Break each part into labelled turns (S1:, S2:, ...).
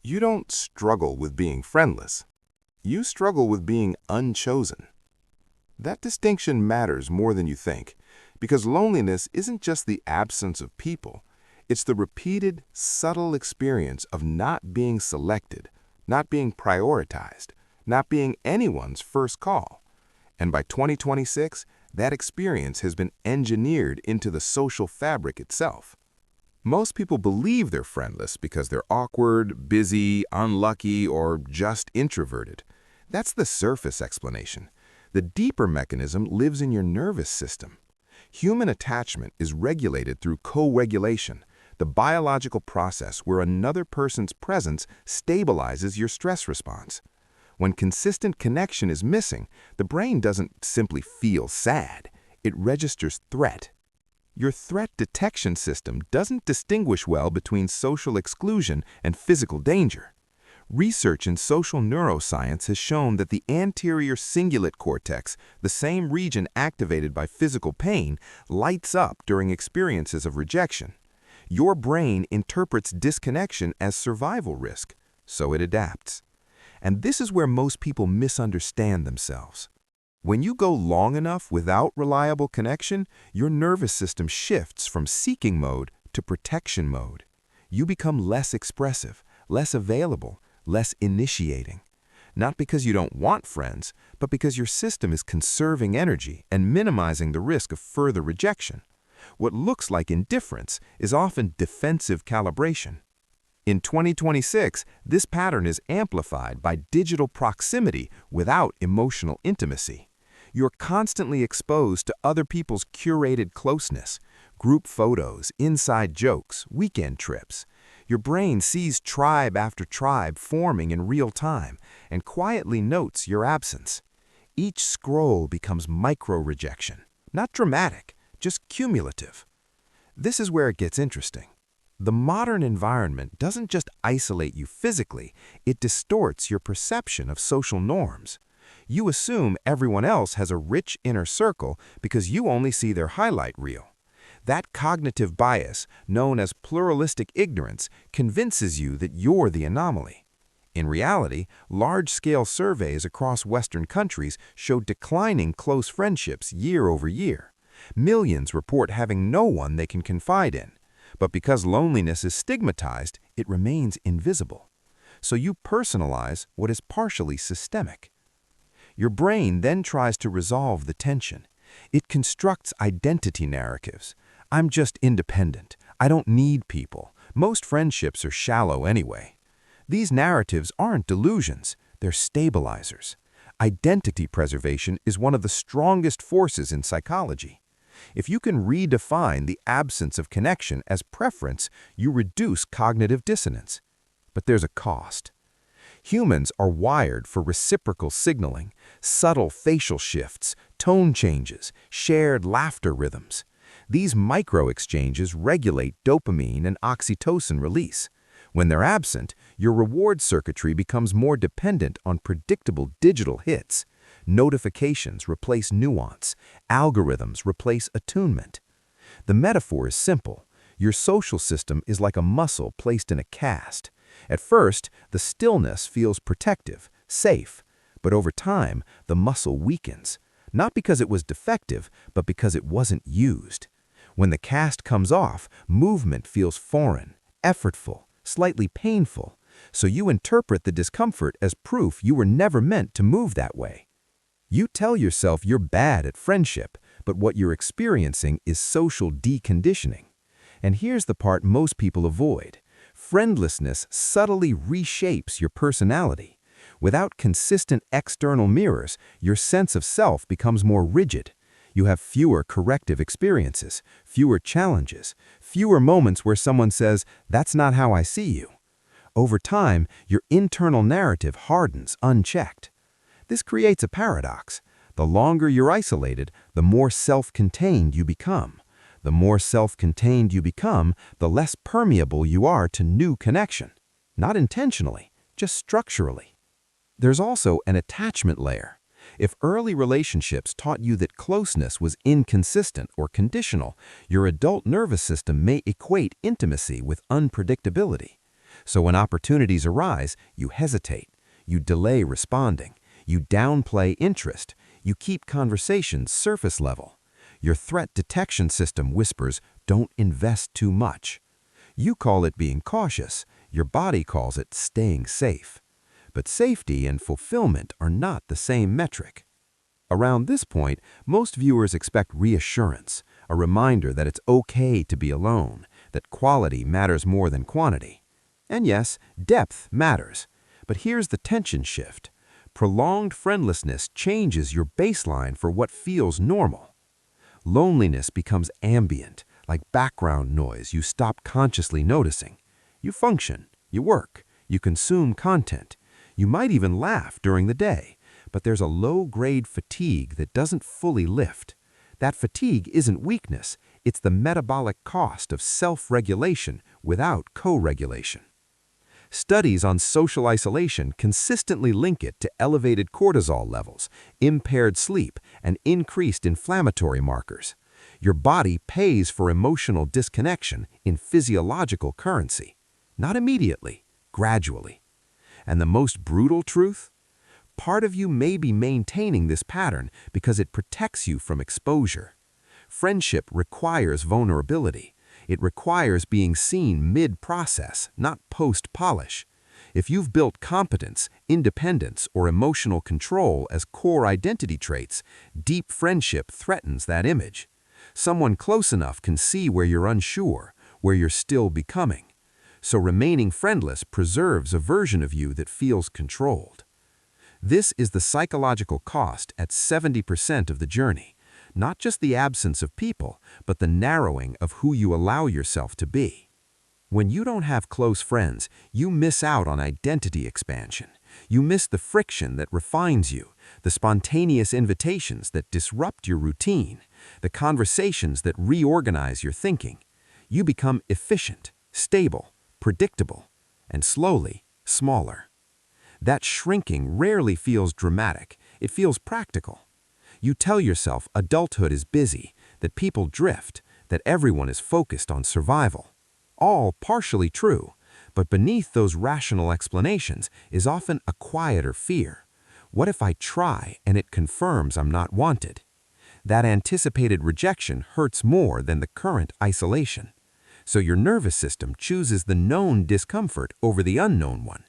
S1: You don't struggle with being friendless. You struggle with being unchosen. That distinction matters more than you think, because loneliness isn't just the absence of people. It's the repeated, subtle experience of not being selected, not being prioritized, not being anyone's first call. And by 2026, that experience has been engineered into the social fabric itself. Most people believe they're friendless because they're awkward, busy, unlucky, or just introverted. That's the surface explanation. The deeper mechanism lives in your nervous system. Human attachment is regulated through co-regulation, the biological process where another person's presence stabilizes your stress response. When consistent connection is missing, the brain doesn't simply feel sad. It registers threat. Your threat detection system doesn't distinguish well between social exclusion and physical danger. Research in social neuroscience has shown that the anterior cingulate cortex, the same region activated by physical pain, lights up during experiences of rejection. Your brain interprets disconnection as survival risk, so it adapts. And this is where most people misunderstand themselves. When you go long enough without reliable connection, your nervous system shifts from seeking mode to protection mode. You become less expressive, less available, less initiating. Not because you don't want friends, but because your system is conserving energy and minimizing the risk of further rejection. What looks like indifference is often defensive calibration. In 2026, this pattern is amplified by digital proximity without emotional intimacy. You're constantly exposed to other people's curated closeness, group photos, inside jokes, weekend trips. Your brain sees tribe after tribe forming in real time and quietly notes your absence. Each scroll becomes micro-rejection, not dramatic, just cumulative. This is where it gets interesting. The modern environment doesn't just isolate you physically, it distorts your perception of social norms. You assume everyone else has a rich inner circle because you only see their highlight reel. That cognitive bias, known as pluralistic ignorance, convinces you that you're the anomaly. In reality, large-scale surveys across Western countries show declining close friendships year over year. Millions report having no one they can confide in. But because loneliness is stigmatized, it remains invisible. So you personalize what is partially systemic. Your brain then tries to resolve the tension. It constructs identity narratives. I'm just independent. I don't need people. Most friendships are shallow anyway. These narratives aren't delusions, they're stabilizers. Identity preservation is one of the strongest forces in psychology. If you can redefine the absence of connection as preference, you reduce cognitive dissonance. But there's a cost. Humans are wired for reciprocal signaling, subtle facial shifts, tone changes, shared laughter rhythms. These micro-exchanges regulate dopamine and oxytocin release. When they're absent, your reward circuitry becomes more dependent on predictable digital hits. Notifications replace nuance. Algorithms replace attunement. The metaphor is simple. Your social system is like a muscle placed in a cast. At first, the stillness feels protective, safe, but over time, the muscle weakens, not because it was defective, but because it wasn't used. When the cast comes off, movement feels foreign, effortful, slightly painful, so you interpret the discomfort as proof you were never meant to move that way. You tell yourself you're bad at friendship, but what you're experiencing is social deconditioning. And here's the part most people avoid. Friendlessness subtly reshapes your personality. Without consistent external mirrors, your sense of self becomes more rigid. You have fewer corrective experiences, fewer challenges, fewer moments where someone says, "That's not how I see you." Over time, your internal narrative hardens unchecked. This creates a paradox. The longer you're isolated, the more self-contained you become. The more self-contained you become, the less permeable you are to new connection. Not intentionally, just structurally. There's also an attachment layer. If early relationships taught you that closeness was inconsistent or conditional, your adult nervous system may equate intimacy with unpredictability.
S2: So when opportunities arise, you hesitate, you delay responding, you downplay interest, you keep conversations surface level. Your threat detection system whispers, "Don't invest too much." You call it being cautious, your body calls it staying safe. But safety and fulfillment are not the same metric. Around this point, most viewers expect reassurance, a reminder that it's okay to be alone, that quality matters more than quantity. And yes, depth matters. But here's the tension shift. Prolonged friendlessness changes your baseline for what feels normal. Loneliness becomes ambient, like background noise you stop consciously noticing. You function, you work, you consume content. You might even laugh during the day, but there's a low-grade fatigue that doesn't fully lift. That fatigue isn't weakness, it's the metabolic cost of self-regulation without co-regulation. Studies on social isolation consistently link it to elevated cortisol levels, impaired sleep, and increased inflammatory markers. Your body pays for emotional disconnection in physiological currency. Not immediately, gradually. And the most brutal truth? Part of you may be maintaining this pattern because it protects you from exposure. Friendship requires vulnerability. It requires being seen mid-process, not post-polish. If you've built competence, independence, or emotional control as core identity traits, deep friendship threatens that image. Someone close enough can see where you're unsure, where you're still becoming. So remaining friendless preserves a version of you that feels controlled. This is the psychological cost at 70% of the journey. Not just the absence of people, but the narrowing of who you allow yourself to be. When you don't have close friends, you miss out on identity expansion. You miss the friction that refines you, the spontaneous invitations that disrupt your routine, the conversations that reorganize your thinking. You become efficient, stable, predictable, and slowly smaller. That shrinking rarely feels dramatic, it feels practical. You tell yourself adulthood is busy, that people drift, that everyone is focused on survival. All partially true, but beneath those rational explanations is often a quieter fear. What if I try and it confirms I'm not wanted? That anticipated rejection hurts more than the current isolation. So your nervous system chooses the known discomfort over the unknown one.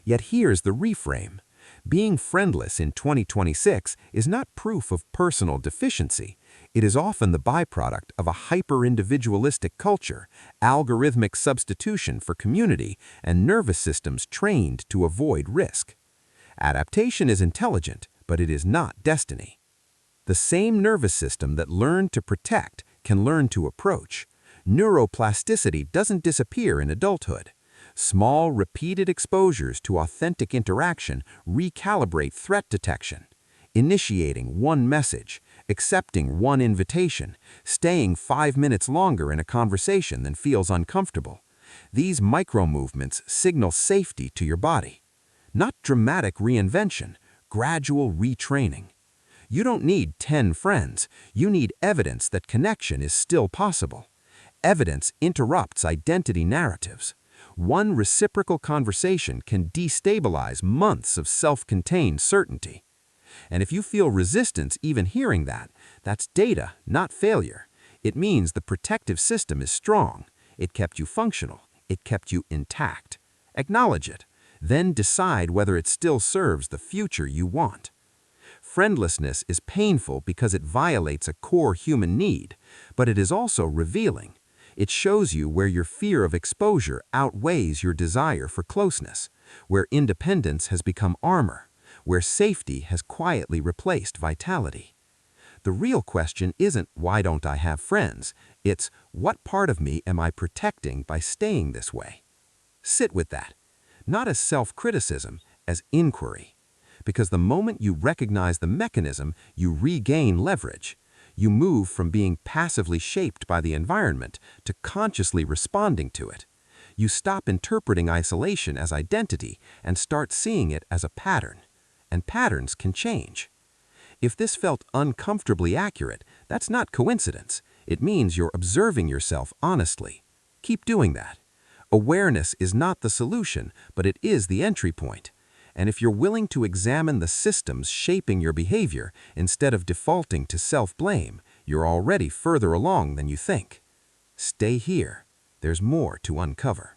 S2: Yet here's the reframe. Being friendless in 2026 is not proof of personal deficiency. It is often the byproduct of a hyper-individualistic culture, algorithmic substitution for community, and nervous systems trained to avoid risk. Adaptation is intelligent, but it is not destiny. The same nervous system that learned to protect can learn to approach. Neuroplasticity doesn't disappear in adulthood. Small, repeated exposures to authentic interaction recalibrate threat detection. Initiating one message, accepting one invitation, staying 5 minutes longer in a conversation than feels uncomfortable. These micro-movements signal safety to your body. Not dramatic reinvention, gradual retraining. You don't need 10 friends, you need evidence that connection is still possible. Evidence interrupts identity narratives. One reciprocal conversation can destabilize months of self-contained certainty. And if you feel resistance even hearing that, that's data, not failure. It means the protective system is strong. It kept you functional. It kept you intact. Acknowledge it. Then decide whether it still serves the future you want. Friendlessness is painful because it violates a core human need, but it is also revealing. It shows you where your fear of exposure outweighs your desire for closeness, where independence has become armor, where safety has quietly replaced vitality. The real question isn't, why don't I have friends? It's, what part of me am I protecting by staying this way? Sit with that, not as self-criticism, as inquiry. Because the moment you recognize the mechanism, you regain leverage. You move from being passively shaped by the environment to consciously responding to it. You stop interpreting isolation as identity and start seeing it as a pattern. And patterns can change. If this felt uncomfortably accurate, that's not coincidence. It means you're observing yourself honestly. Keep doing that. Awareness is not the solution, but it is the entry point. And if you're willing to examine the systems shaping your behavior instead of defaulting to self-blame, you're already further along than you think. Stay here. There's more to uncover.